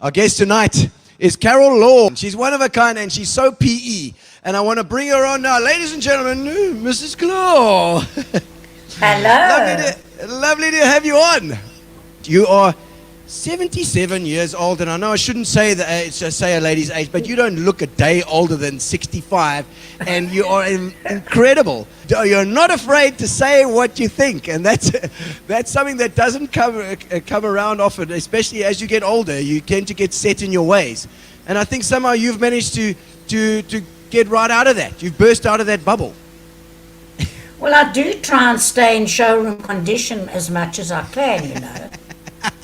Our guest tonight is Carol Law. She's one of a kind and she's so PE. And I want to bring her on now. Ladies and gentlemen, Mrs. Claw. Hello. Lovely to have you on. You are 77 years old, and I know I shouldn't say the age, say a lady's age, but you don't look a day older than 65, and you are incredible. You're not afraid to say what you think, and that's something that doesn't come around often, especially as you get older. You tend to get set in your ways, and I think somehow you've managed to get right out of that. You've burst out of that bubble. Well, I do try and stay in showroom condition as much as I can, you know.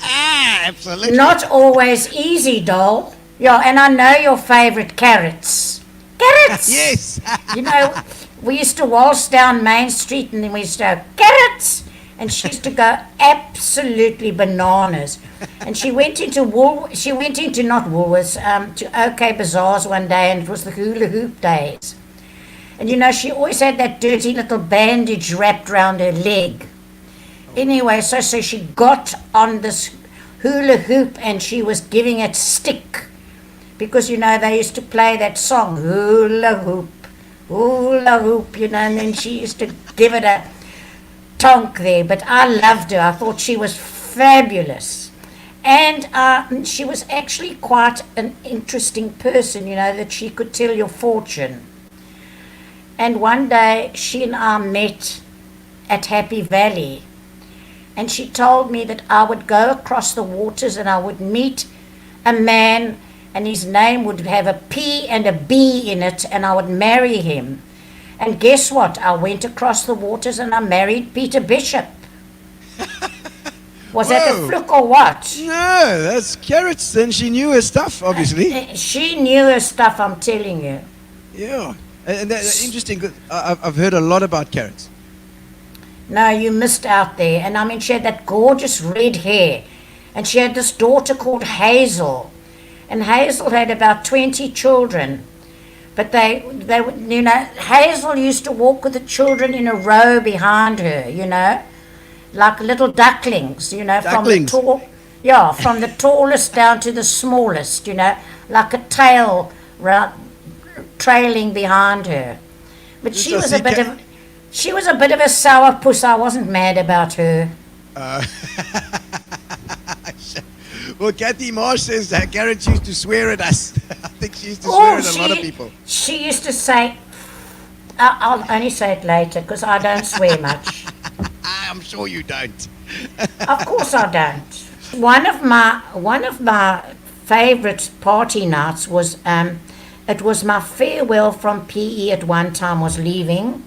Absolutely. Not always easy, doll. Yeah, and I know your favorite carrots. Carrots! Yes. You know, we used to waltz down Main Street and then we used to go, carrots! And she used to go absolutely bananas. And she went into not Woolworths, to OK Bazaars one day, and it was the hula hoop days. And you know, she always had that dirty little bandage wrapped around her leg. Anyway, so she got on this hula hoop and she was giving it stick. Because, you know, they used to play that song, hula hoop, you know, and then she used to give it a tonk there. But I loved her. I thought she was fabulous. And she was actually quite an interesting person, you know, that she could tell your fortune. And one day she and I met at Happy Valley. And she told me that I would go across the waters and I would meet a man and his name would have a P and a B in it and I would marry him. And guess what? I went across the waters and I married Peter Bishop. Was that a fluke or what? No, that's carrots. Then she knew her stuff, obviously. She knew her stuff, I'm telling you. Yeah. And that's interesting. I've heard a lot about carrots. No, you missed out there. And I mean, she had that gorgeous red hair. And she had this daughter called Hazel. And Hazel had about 20 children. But they you know, Hazel used to walk with the children in a row behind her, you know, like little ducklings, you know, from the tallest down to the smallest, you know, like a tail trailing behind her. But she was a bit of a sourpuss. I wasn't mad about her. Well, Kathy Marsh says that Garrett used to swear at us. I think she used to swear at a lot of people. She used to say, I'll only say it later because I don't swear much. I'm sure you don't. Of course I don't. One of my favorite party nights was it was my farewell from PE at one time was leaving,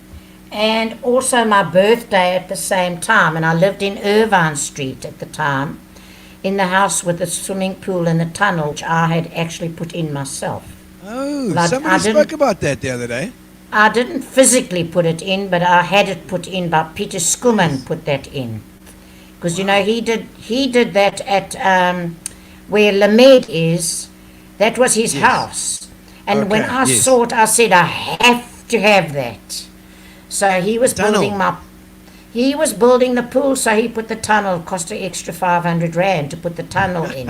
and also my birthday at the same time. And I lived in Irvine Street at the time, in the house with the swimming pool and the tunnel, which I had actually put in myself. Oh, somebody spoke about that the other day. I didn't physically put it in, but I had it put in by Peter Skuman put that in. Because, you know, he did that at where Lamed is. That was his house. And when I saw it, I said, I have to have that. So he was building the pool, so he put the tunnel. It cost an extra 500 Rand to put the tunnel in.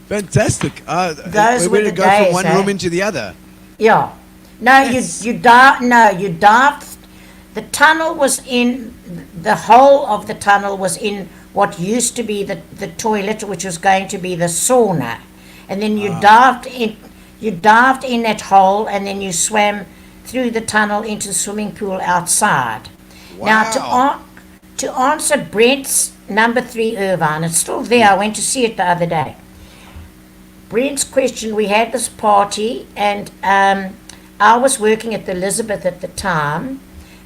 Fantastic. Those were the go days, from one room into the other. Yeah. No, you dived. The tunnel was in, the whole of the tunnel was in what used to be the toilet, which was going to be the sauna. And then you dived in that hole, and then you swam through the tunnel into the swimming pool outside. Wow. Now, to answer Brent's number 3 Irvine, it's still there. I went to see it the other day. Brent's question, we had this party, and I was working at the Elizabeth at the time.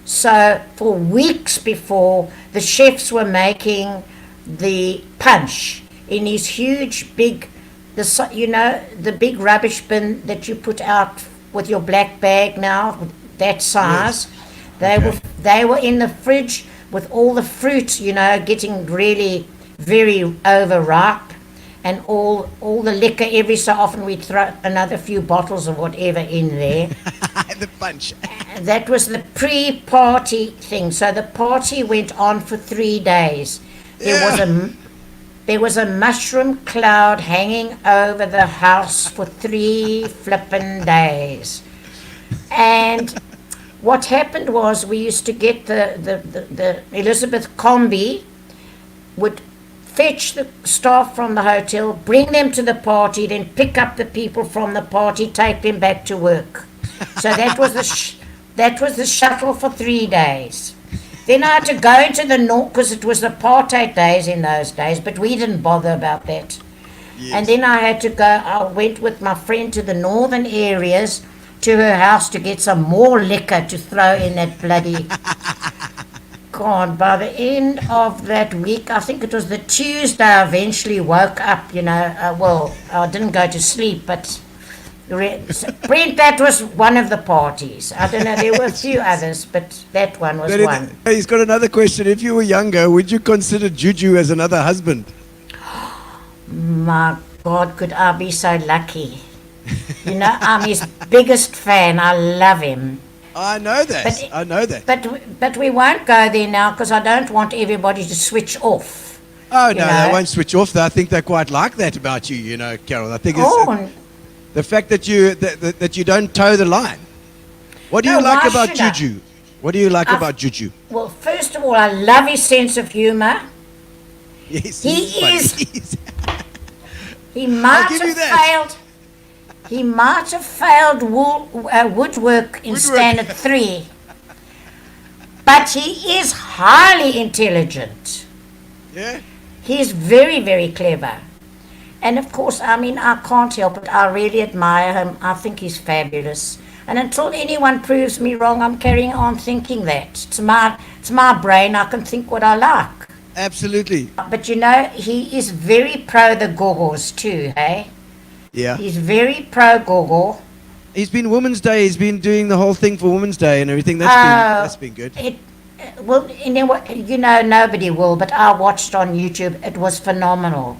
So for weeks before, the chefs were making the punch in these huge, big, the big rubbish bin that you put out with your black bag now, that size. Yes. They were in the fridge with all the fruit, you know, getting really very overripe, and all the liquor. Every so often we'd throw another few bottles of whatever in there. The punch. That was the pre-party thing. So the party went on for 3 days. There there was a mushroom cloud hanging over the house for 3 flippin' days. And what happened was we used to get the Elizabeth Combi would fetch the staff from the hotel, bring them to the party, then pick up the people from the party, take them back to work. So that was the shuttle for 3 days. Then I had to go into the north because it was apartheid days in those days, but we didn't bother about that. Yes. And then I went with my friend to the northern areas to her house to get some more liquor to throw in that bloody... God, by the end of that week, I think it was the Tuesday, I eventually woke up, I didn't go to sleep, but Brent, that was one of the parties. I don't know, there were a few others, but that one was one. He's got another question. If you were younger, would you consider Juju as another husband? My God, could I be so lucky? I'm his biggest fan. I love him. I know that. But we won't go there now because I don't want everybody to switch off. Oh, no, they won't switch off. I think they quite like that about you, Carol. I think it's the fact that you don't toe the line. What do you like about Juju? What do you like about Juju? Well, first of all, I love his sense of humor. Yes, He might have failed woodwork in Standard 3, but he is highly intelligent. Yeah. He is very, very clever. And of course, I can't help it. I really admire him. I think he's fabulous. And until anyone proves me wrong, I'm carrying on thinking that. It's my brain. I can think what I like. Absolutely. But he is very pro the gogos too, hey? Yeah. He's very pro gogo. He's been Women's Day. He's been doing the whole thing for Women's Day and everything. That's been good. Nobody will, but I watched on YouTube. It was phenomenal.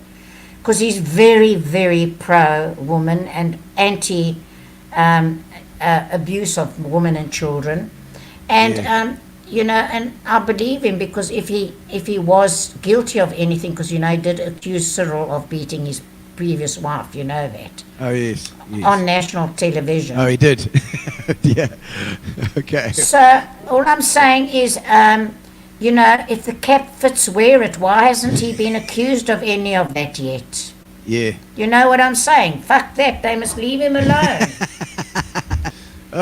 Because he's very, very pro-woman and anti-abuse of women and children. And, and I believe him because if he was guilty of anything, because, he did accuse Cyril of beating his previous wife, that. Oh, yes. On national television. Oh, he did. Yeah. Okay. So all I'm saying is, if the cap fits, wear it. Why hasn't he been accused of any of that yet? Yeah. You know what I'm saying? Fuck that. They must leave him alone.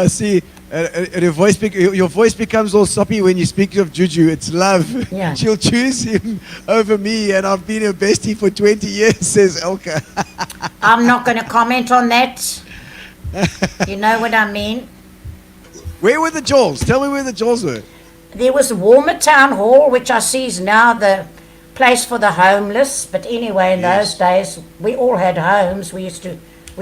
See, your voice becomes all soppy when you speak of Juju. It's love. Yeah. She'll choose him over me, and I've been her bestie for 20 years, says Elka. I'm not going to comment on that. You know what I mean? Where were the Jawls? Tell me where the Jawls were. There was Walmer Town Hall, which I see is now the place for the homeless. But anyway, in those days, we all had homes. We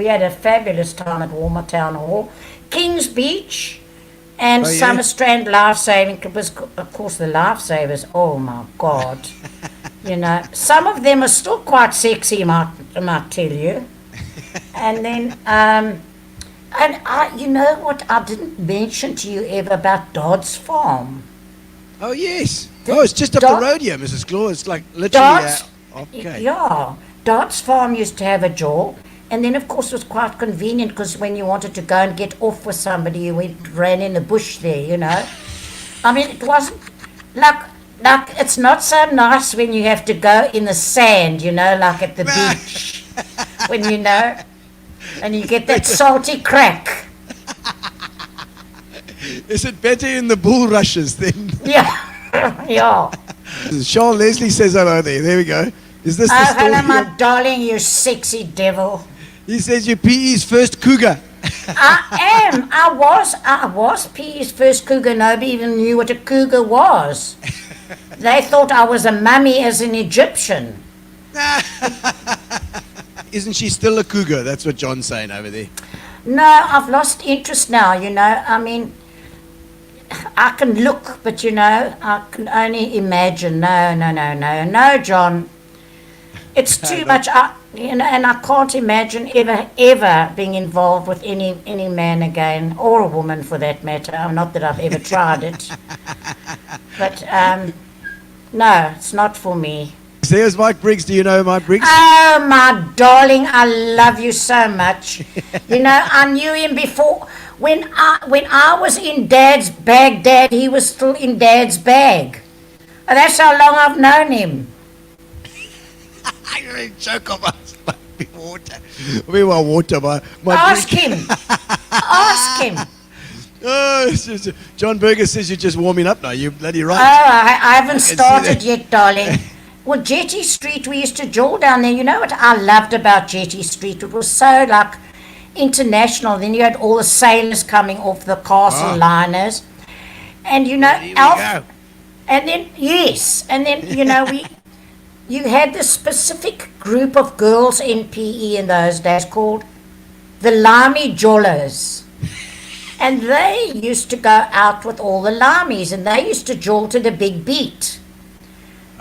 had a fabulous time at Walmer Town Hall. Kings Beach and Summerstrand Lifesaving. It was, of course, the Lifesavers. Oh, my God. Some of them are still quite sexy, I might tell you. And then... you know what I didn't mention to you ever about Dodd's Farm? Oh, yes. It's just up the road here, Mrs. Claw. It's like literally... okay. Yeah. Dodd's Farm used to have a jaw. And then, of course, it was quite convenient because when you wanted to go and get off with somebody, you ran in the bush there, it wasn't like it's not so nice when you have to go in the sand, like at the beach. When and you get that salty crack. Is it better in the bulrushes then? Yeah. Sean Leslie says hello there. There we go. Is this the story? Hello, my darling, you sexy devil. He says you're PE's first cougar. I am. I was PE's first cougar. Nobody even knew what a cougar was. They thought I was a mummy as an Egyptian. Isn't she still a cougar? That's what John's saying over there. No, I've lost interest now, I can look, but, I can only imagine. No, John. It's too much, and I can't imagine ever being involved with any man again, or a woman for that matter. Not that I've ever tried it. But, no, it's not for me. There's Mike Briggs. Do you know Mike Briggs? Oh, my darling, I love you so much. You know, I knew him before. When I was in Dad's bag, Dad, he was still in Dad's bag. And that's how long I've known him. I joke about water. We want water, my Ask him. Ask him. Oh, John Berger says you're just warming up now. You bloody right. Oh, I haven't started yet, darling. Well, Jetty Street, we used to jaw down there. You know what I loved about Jetty Street? It was so like international. Then you had all the sailors coming off the castle liners. And you know, and then, yes, and then, you know, you had this specific group of girls in PE in those days called the Limey Jollers. And they used to go out with all the limeys, and they used to jaw to the big beat.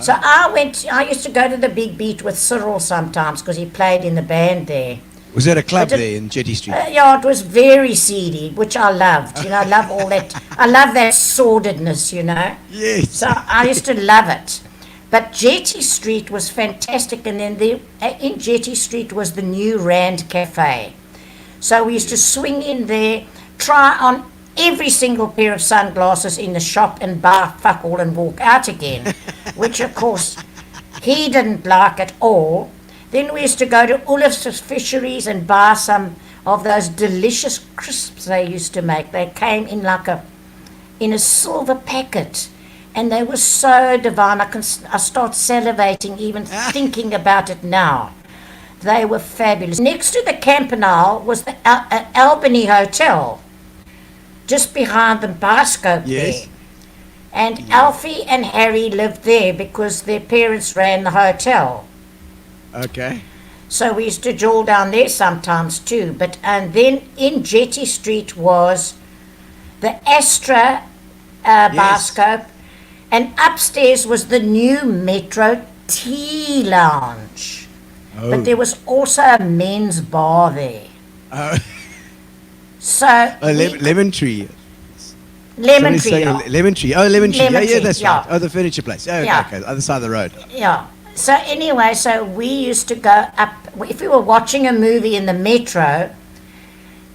So I used to go to the big beat with Cyril sometimes because he played in the band there. Was there a club there in Jetty Street? Yeah, it was very seedy, which I loved. You know, I love all that. I love that sordidness, you know. Yes. So I used to love it. But Jetty Street was fantastic, and then in Jetty Street was the new Rand Cafe. So we used to swing in there, try on every single pair of sunglasses in the shop and buy fuck all and walk out again, which of course he didn't like at all. Then we used to go to Olaf's Fisheries and buy some of those delicious crisps they used to make. They came in in a silver packet, and they were so divine. I start salivating even thinking about it now. They were fabulous. Next to the Campanile was the Albany Hotel, just behind the Bioscope there. And Alfie and Harry lived there because their parents ran the hotel. Okay. So we used to jaw down there sometimes too. And then in Jetty Street was the Astra Bioscope, and upstairs was the new Metro Tea Lounge. Oh. But there was also a men's bar there. Oh. So Lemon Tree. Lemon Tree. Lemon Tree. Oh, Lemon Tree. Yeah, that's right. Oh, the furniture place. Oh, okay. Other side of the road. Yeah. So anyway, we used to go up. If we were watching a movie in the Metro,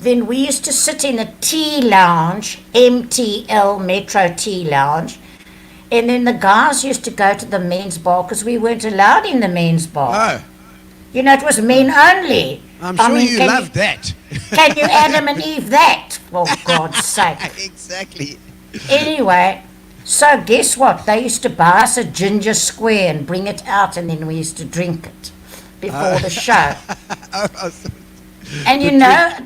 then we used to sit in the tea lounge, MTL, Metro Tea Lounge, and then the guys used to go to the men's bar because we weren't allowed in the men's bar. Oh. You know, it was men only. I'm sure you loved that. Can you Adam and Eve that? For God's sake. Exactly. Anyway, so guess what? They used to buy us a ginger square and bring it out, and then we used to drink it before the show. And you know,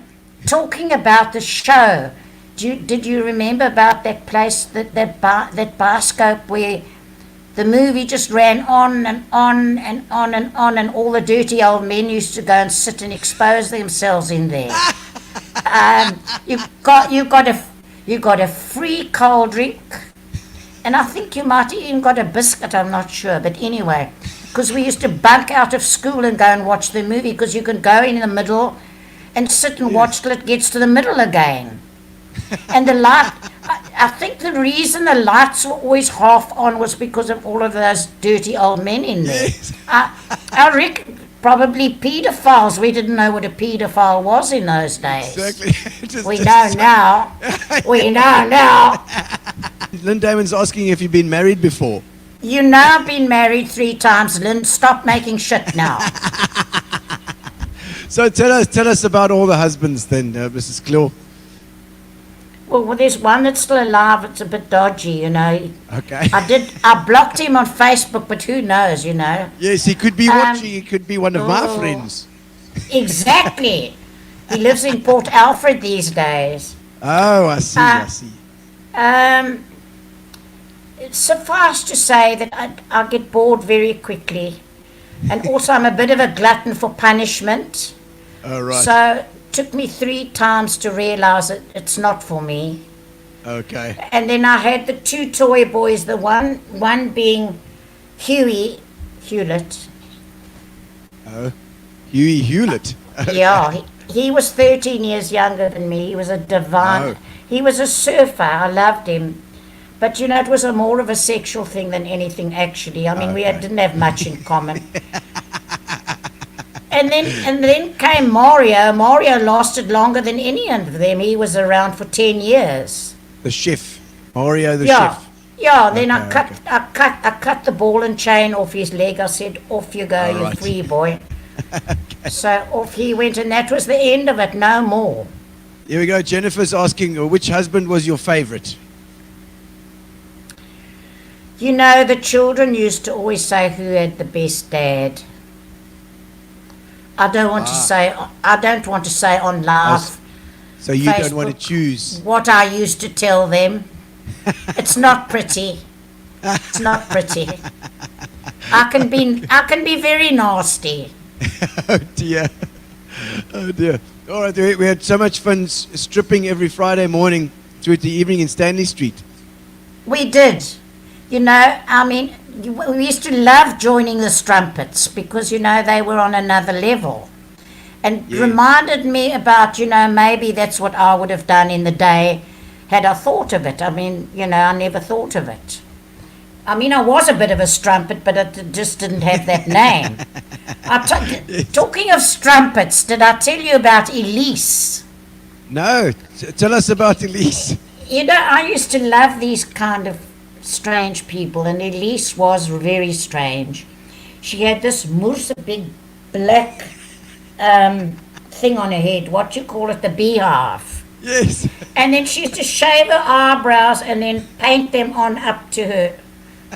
talking about the show, did you remember about that place, that Bioscope where the movie just ran on and on and on and on, and all the dirty old men used to go and sit and expose themselves in there. You got a free cold drink, and I think you might even got a biscuit. I'm not sure, but anyway, because we used to bunk out of school and go and watch the movie, because you could go in the middle and sit and watch till it gets to the middle again. And the light, I think the reason the lights were always half on was because of all of those dirty old men in there. Yes. I reckon probably paedophiles. We didn't know what a paedophile was in those days. Exactly. We know now. We know now. Lynn Damon's asking if you've been married before. You know I've been married 3 times, Lynn. Stop making shit now. So tell us about all the husbands then, Mrs. Claw. Well, there's one that's still alive. It's a bit dodgy, you know. Okay. I blocked him on Facebook, but who knows, you know. Yes, he could be watching. He could be one of my friends. Exactly. He lives in Port Alfred these days. Oh, I see. Suffice to say that I get bored very quickly. And also I'm a bit of a glutton for punishment. Oh, right. So took me 3 times to realize that it's not for me. Okay. And then I had the 2 toy boys, the one being Huey Hewlett. Oh, Huey Hewlett. Okay. Yeah, he was 13 years younger than me. He was a divine. Oh. He was a surfer. I loved him. But you know, it was more of a sexual thing than anything actually. I mean, didn't have much in common. And then came Mario. Mario lasted longer than any of them. He was around for 10 years. The chef. Mario the chef. Yeah, then I cut the ball and chain off his leg. I said, off you go, you free boy. So off he went, and that was the end of it, no more. Here we go. Jennifer's asking, which husband was your favorite? You know, the children used to always say who had the best dad. I don't want to say on live. So you Facebook, don't want to choose what I used to tell them. It's not pretty. It's not pretty. I can be very nasty. Oh dear. Oh dear. All right, we had so much fun stripping every Friday morning through the evening in Stanley Street. We did. You know, I mean, we used to love joining the strumpets because, you know, they were on another level. And reminded me about, you know, maybe that's what I would have done in the day had I thought of it. I mean, you know, I never thought of it. I mean, I was a bit of a strumpet, but it just didn't have that name. Talking of strumpets, did I tell you about Elise? No, tell us about Elise. You know, I used to love these kind of strange people, and Elise was very strange. She had this big black thing on her head. What you call it, the beehive. Yes. And then she used to shave her eyebrows and then paint them on up to her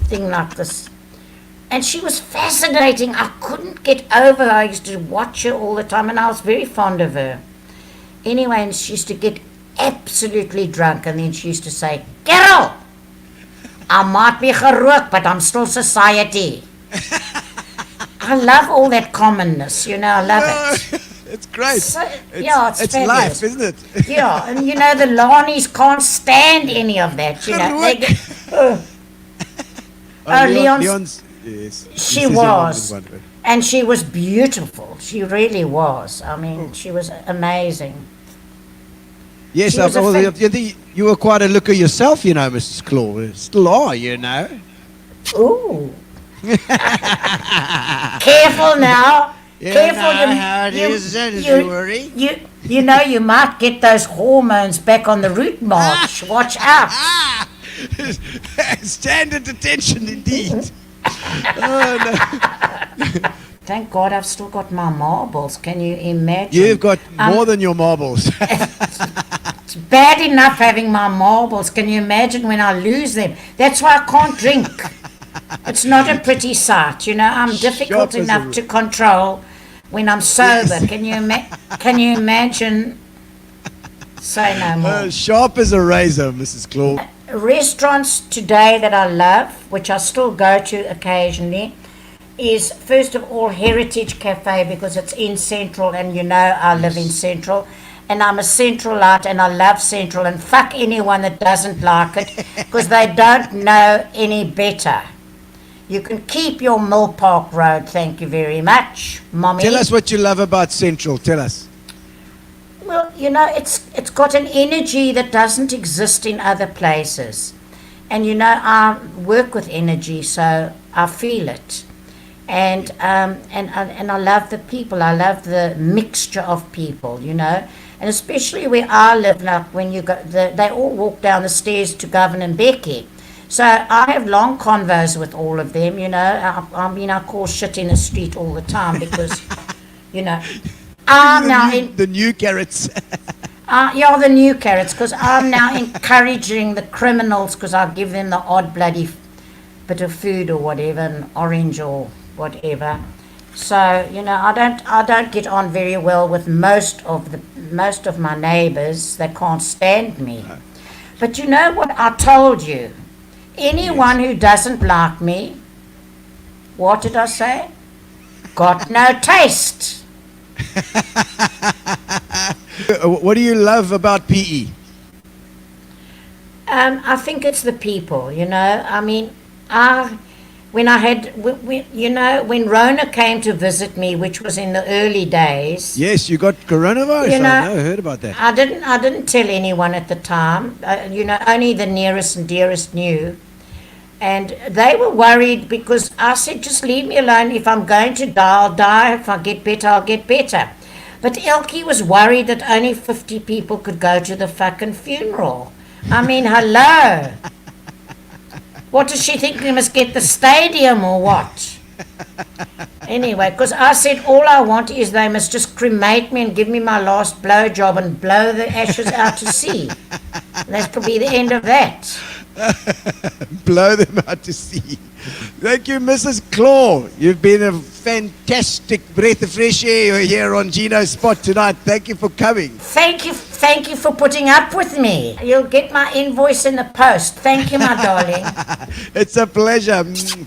thing like this. And she was fascinating. I couldn't get over her. I used to watch her all the time, and I was very fond of her. Anyway, and she used to get absolutely drunk, and then she used to say, "Carol, I might be gerook, but I'm still society." I love all that commonness, you know, I love it. It's great. So, it's life, isn't it? Yeah, and you know, the Lanis can't stand any of that, you know. They get, Leon's, yes. She was. And she was beautiful. She really was. I mean, she was amazing. Yes, you were quite a looker yourself, you know, Mrs. Claw. Still are, you know. Ooh. Careful now. Careful, you know, you might get those hormones back on the route march. Watch out. Stand at attention, indeed. Oh, no. Thank God I've still got my marbles. Can you imagine? You've got more than your marbles. It's bad enough having my marbles. Can you imagine when I lose them? That's why I can't drink. It's not a pretty sight, you know. I'm difficult enough to control when I'm sober. Yes. Can you imagine? Say no more. Sharp as a razor, Mrs. Claw. Restaurants today that I love, which I still go to occasionally, is first of all Heritage Cafe, because it's in Central, and you know I live in Central, and I'm a Centralite, and I love Central, and fuck anyone that doesn't like it, because they don't know any better. You can keep your Mill Park Road, thank you very much, Mommy. Tell us what you love about Central, tell us. Well, you know, it's got an energy that doesn't exist in other places. And, you know, I work with energy, so I feel it. And I love the people. I love the mixture of people, you know. And especially where I live, like when you go, they all walk down the stairs to Govan and Becky. So I have long convos with all of them, you know. I mean, I call shit in the street all the time because, you know, I'm now in... The new carrots. The new carrots, because I'm now encouraging the criminals, because I give them the odd bloody bit of food or whatever, an orange or whatever. So, you know, I don't get on very well with most of my neighbours. They can't stand me. No. But you know what I told you? Anyone who doesn't like me, what did I say? Got no taste. What do you love about PE? I think it's the people, you know. I mean, when I had, when Rona came to visit me, which was in the early days. Yes, you got coronavirus. You know, I know, I heard about that. I didn't tell anyone at the time. Only the nearest and dearest knew. And they were worried because I said, just leave me alone. If I'm going to die, I'll die. If I get better, I'll get better. But Elkie was worried that only 50 people could go to the fucking funeral. I mean, hello. What does she think? We must get the stadium or what? Anyway, because I said all I want is they must just cremate me and give me my last blowjob and blow the ashes out to sea. That's probably the end of that. Blow them out to sea. Thank you, Mrs. Claw. You've been a fantastic breath of fresh air. You're here on Gino's Spot tonight. Thank you for coming. Thank you for putting up with me. You'll get my invoice in the post. Thank you, my darling. It's a pleasure.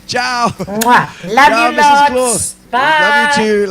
Ciao. Mwah. Love Ciao, you Mrs. lots. Claw. Bye. Love you too.